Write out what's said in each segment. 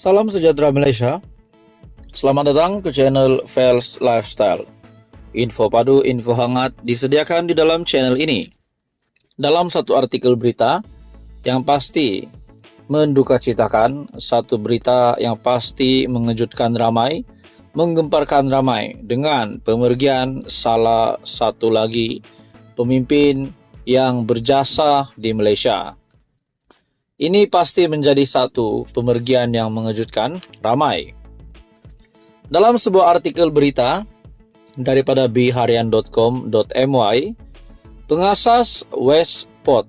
Salam sejahtera Malaysia. Selamat datang ke channel Fels Lifestyle. Info padu, info hangat disediakan di dalam channel ini. Dalam satu artikel berita yang pasti mendukacitakan, satu berita yang pasti mengejutkan ramai, menggemparkan ramai dengan pemergian salah satu lagi pemimpin yang berjasa di Malaysia. Ini pasti menjadi satu pemergian yang mengejutkan ramai. Dalam sebuah artikel berita daripada bharian.com.my, pengasas Westport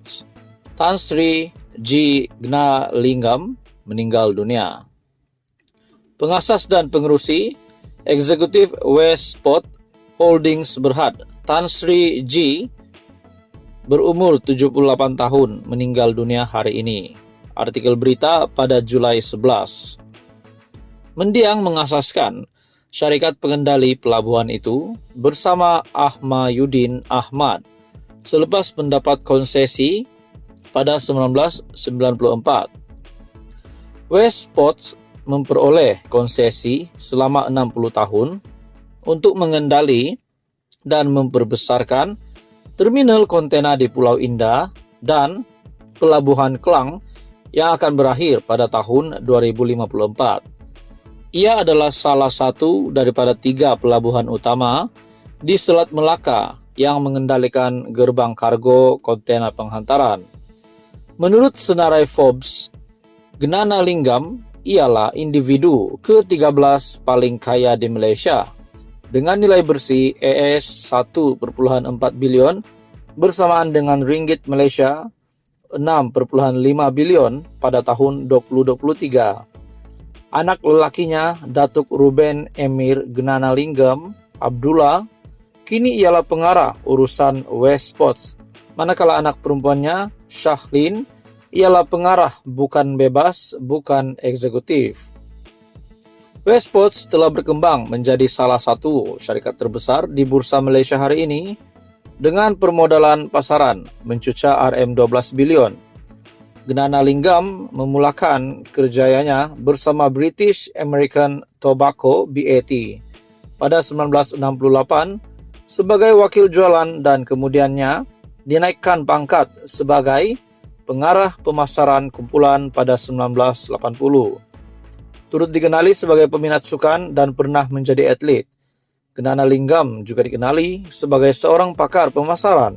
Tan Sri G. Gnalingam meninggal dunia. Pengasas dan pengerusi Eksekutif Westport Holdings Berhad Tan Sri G. berumur 78 tahun meninggal dunia hari ini. Artikel berita pada Julai 11. Mendiang mengasaskan syarikat pengendali pelabuhan itu bersama Ahmayuddin Ahmad selepas mendapat konsesi pada 1994. Westport memperoleh konsesi selama 60 tahun untuk mengendali dan memperbesarkan terminal kontena di Pulau Indah dan Pelabuhan Klang yang akan berakhir pada tahun 2054. Ia adalah salah satu daripada 3 pelabuhan utama di Selat Melaka yang mengendalikan gerbang kargo kontena penghantaran. Menurut senarai Forbes, Gnanalingam ialah individu ke-13 paling kaya di Malaysia dengan nilai bersih AS 1.4 bilion bersamaan dengan ringgit Malaysia 6.5 bilion pada tahun 2023. Anak lelakinya, Datuk Ruben Emir Gnanalingam Abdullah, kini ialah pengarah urusan Westport, manakala anak perempuannya, Shahlin, ialah pengarah bukan bebas, bukan eksekutif. Westport telah berkembang menjadi salah satu syarikat terbesar di Bursa Malaysia hari ini dengan permodalan pasaran mencuca RM12 bilion. Gnanalingam memulakan kerjayanya bersama British American Tobacco BAT pada 1968 sebagai wakil jualan dan kemudiannya dinaikkan pangkat sebagai pengarah pemasaran kumpulan pada 1980. Turut dikenali sebagai peminat sukan dan pernah menjadi atlet. Gnanalingam juga dikenali sebagai seorang pakar pemasaran.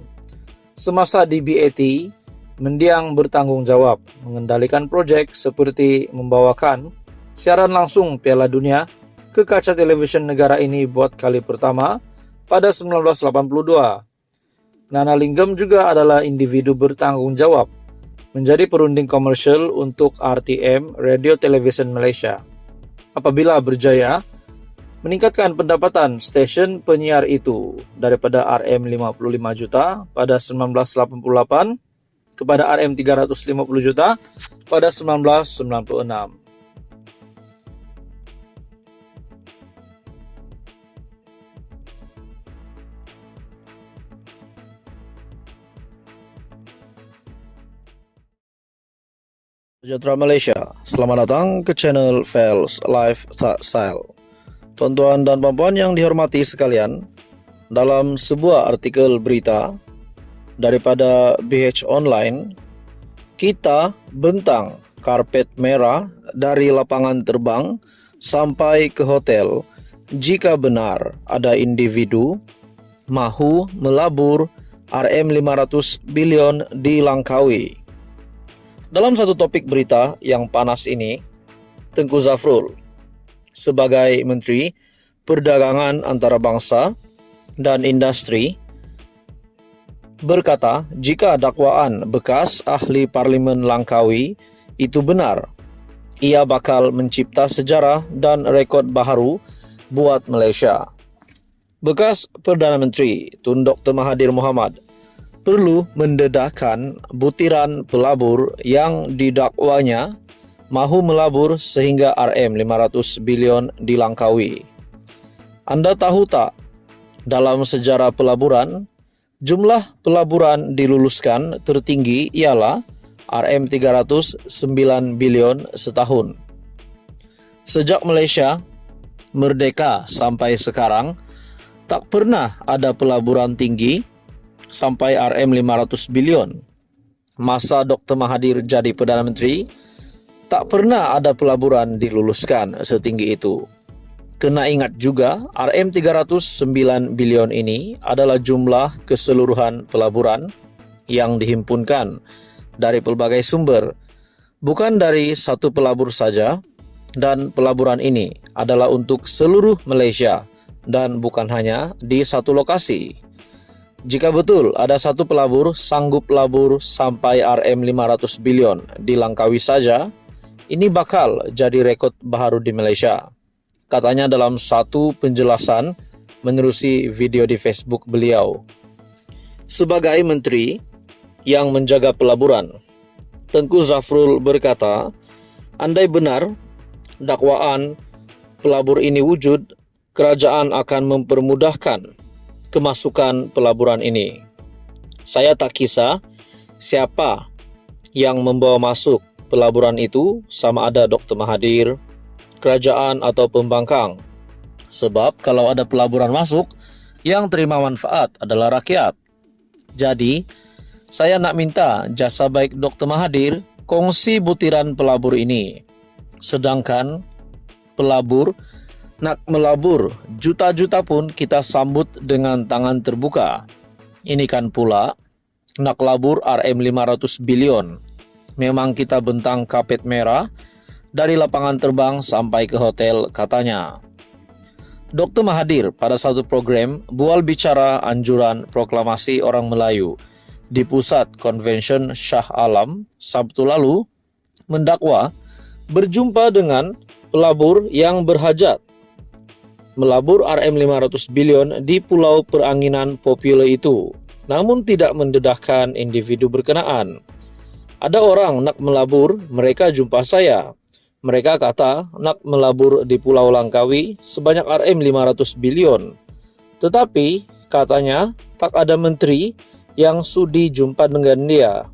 Semasa di BAT, mendiang bertanggung jawab mengendalikan proyek seperti membawakan siaran langsung Piala Dunia ke kaca televisyen negara ini buat kali pertama pada 1982. Gnanalingam juga adalah individu bertanggung jawab menjadi perunding komersial untuk RTM Radio Television Malaysia. Apabila berjaya meningkatkan pendapatan stesen penyiar itu daripada RM55 juta pada 1988 kepada RM350 juta pada 1996. Sejahtera Malaysia, selamat datang ke channel Fels Lifestyle. Tuan-tuan dan puan-puan yang dihormati sekalian, dalam sebuah artikel berita daripada BH Online, kita bentang karpet merah dari lapangan terbang sampai ke hotel jika benar ada individu mahu melabur RM500 bilion di Langkawi. Dalam satu topik berita yang panas ini, Tengku Zafrul sebagai Menteri Perdagangan Antarabangsa dan Industri berkata jika dakwaan bekas ahli Parlimen Langkawi itu benar, ia bakal mencipta sejarah dan rekod baharu buat Malaysia. Bekas Perdana Menteri Tun Dr. Mahathir Mohamad perlu mendedahkan butiran pelabur yang didakwanya mahu melabur sehingga RM500 bilion di Langkawi. Anda tahu tak, dalam sejarah pelaburan, jumlah pelaburan diluluskan tertinggi ialah RM309 bilion setahun. Sejak Malaysia merdeka sampai sekarang, tak pernah ada pelaburan tinggi sampai RM500 bilion. Masa Dr. Mahathir jadi Perdana Menteri, tak pernah ada pelaburan diluluskan setinggi itu. Kena ingat juga, RM309 bilion ini adalah jumlah keseluruhan pelaburan yang dihimpunkan dari pelbagai sumber, bukan dari satu pelabur saja, dan pelaburan ini adalah untuk seluruh Malaysia dan bukan hanya di satu lokasi. Jika betul ada satu pelabur sanggup labur sampai RM500 bilion di Langkawi saja, ini bakal jadi rekod baru di Malaysia. Katanya dalam satu penjelasan menerusi video di Facebook beliau. Sebagai menteri yang menjaga pelaburan, Tengku Zafrul berkata, andai benar dakwaan pelabur ini wujud, kerajaan akan mempermudahkan kemasukan pelaburan ini. Saya tak kisah siapa yang membawa masuk pelaburan itu, sama ada Dr. Mahathir, kerajaan atau pembangkang. Sebab kalau ada pelaburan masuk, yang terima manfaat adalah rakyat. Jadi, saya nak minta jasa baik Dr. Mahathir kongsi butiran pelabur ini. Sedangkan pelabur nak melabur juta-juta pun kita sambut dengan tangan terbuka. Ini kan pula nak labur RM500 bilion. Memang kita bentang kapet merah dari lapangan terbang sampai ke hotel, katanya. Dr. Mahathir pada satu program bual bicara anjuran proklamasi orang Melayu di Pusat Konvensyen Shah Alam Sabtu lalu mendakwa berjumpa dengan pelabur yang berhajat melabur RM500 bilion di Pulau Peranginan Popular itu, namun tidak mendedahkan individu berkenaan. Ada orang nak melabur, mereka jumpa saya. Mereka kata nak melabur di Pulau Langkawi sebanyak RM500 bilion. Tetapi katanya tak ada menteri yang sudi jumpa dengan dia.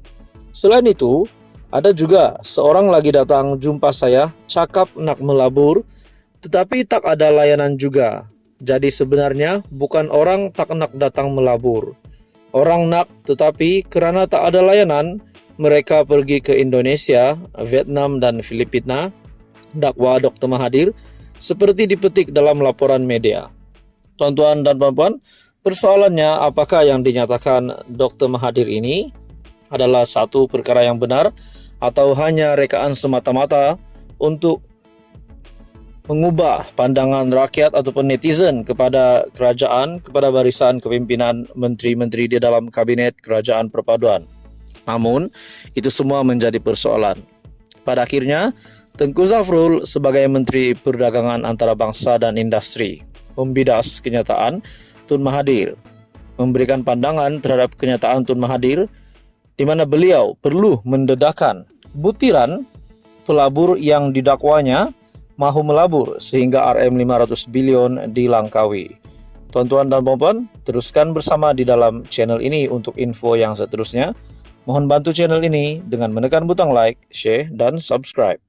Selain itu, ada juga seorang lagi datang jumpa saya, cakap nak melabur, tetapi tak ada layanan juga. Jadi sebenarnya bukan orang tak nak datang melabur. Orang nak, tetapi kerana tak ada layanan, mereka pergi ke Indonesia, Vietnam dan Filipina, dakwa Dr. Mahathir, seperti dipetik dalam laporan media. Tuan-tuan dan puan-puan, persoalannya apakah yang dinyatakan Dr. Mahathir ini adalah satu perkara yang benar atau hanya rekaan semata-mata untuk mengubah pandangan rakyat ataupun netizen kepada kerajaan, kepada barisan kepimpinan menteri-menteri di dalam kabinet kerajaan perpaduan. Namun, itu semua menjadi persoalan. Pada akhirnya, Tengku Zafrul sebagai Menteri Perdagangan Antarabangsa dan Industri membidas kenyataan Tun Mahathir, memberikan pandangan terhadap kenyataan Tun Mahathir di mana beliau perlu mendedahkan butiran pelabur yang didakwanya mahu melabur sehingga RM500 bilion di Langkawi. Tuan-tuan dan puan-puan, teruskan bersama di dalam channel ini untuk info yang seterusnya. Mohon bantu channel ini dengan menekan butang like, share, dan subscribe.